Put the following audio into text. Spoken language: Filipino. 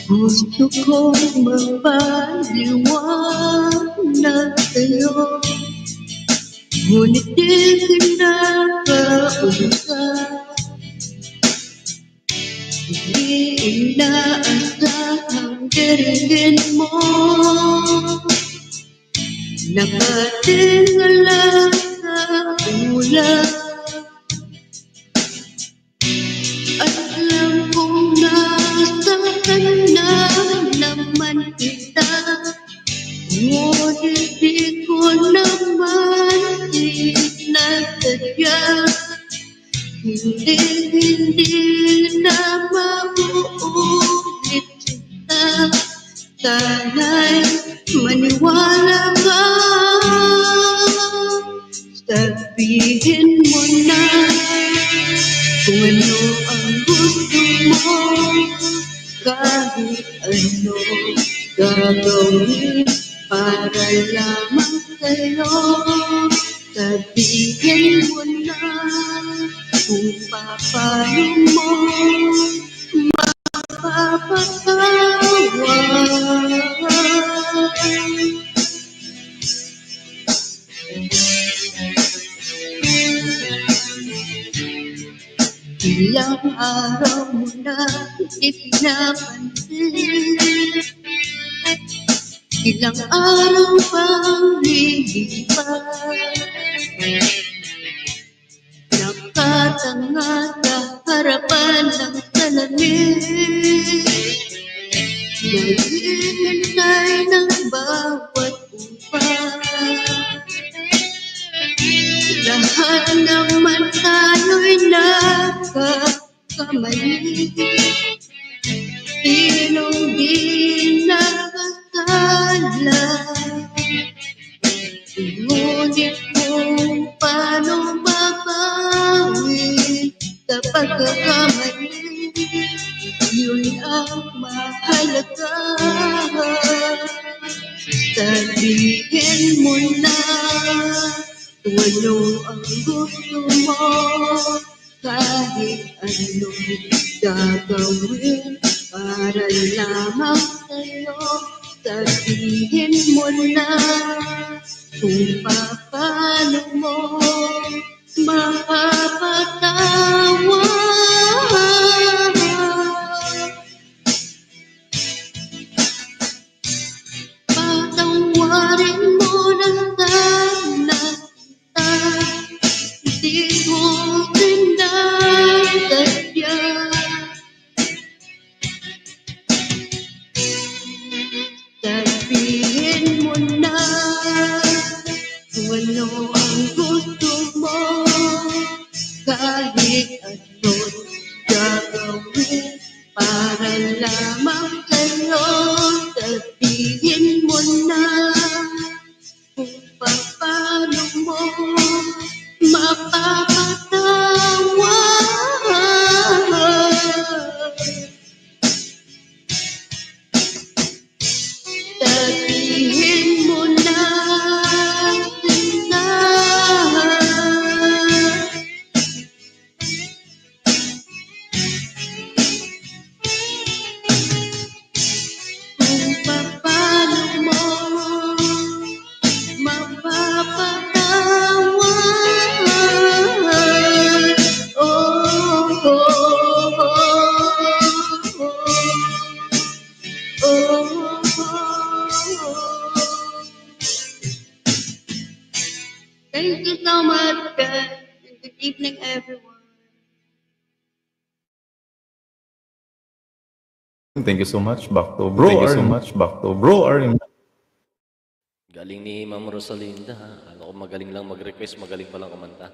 Gusto kong mapaliwanag sa'yo, ngunit di kinakausap. Hindi inaasahang diringin mo, nakatingala sa ulap. At alam kong nasaktan na naman kita, ngunit di ko naman sinasadya. Hindi na mauulit kita. Sana'y maniwala ka, sabihin mo na kung ano ang gusto mo, kahit ano gagawin para lamang sa'yo. Sabihin mo na kung paano mo mapapatawad. Ilang araw mo na hindi pinapansin, ilang araw pang lilipas, nakatanga sa harapan ng salamin, naghihintay ng bawat upas. Lahat naman tayo'y nagkakamali, sinong di nagkasala. Ngunit kung paano babawi sa pagkakamali, yun ang mahalaga. Sabihin mo na kung ano ang gusto mo, kahit anong gagawin para lamang sa'yo. Sabihin mo na kung paano mo mapapatawad. Patawarin mo na sana kita, di ko sinasadya. Sabihin mo na kung ano ang gusto mo, kahit anong gagawin para lamang sa'yo. Sabihin mo na kung paano mo mapapatawad. Sabihin mo na kung paano mo mapapatawad. Thank you so much, guys, and good evening, everyone. Thank you so much. Back to Bro. Thank you so much. Back to Bro Arnim. Galing ni Ma'am Rosalinda, ha? Ano ko magaling lang mag-request, magaling palang kumanta.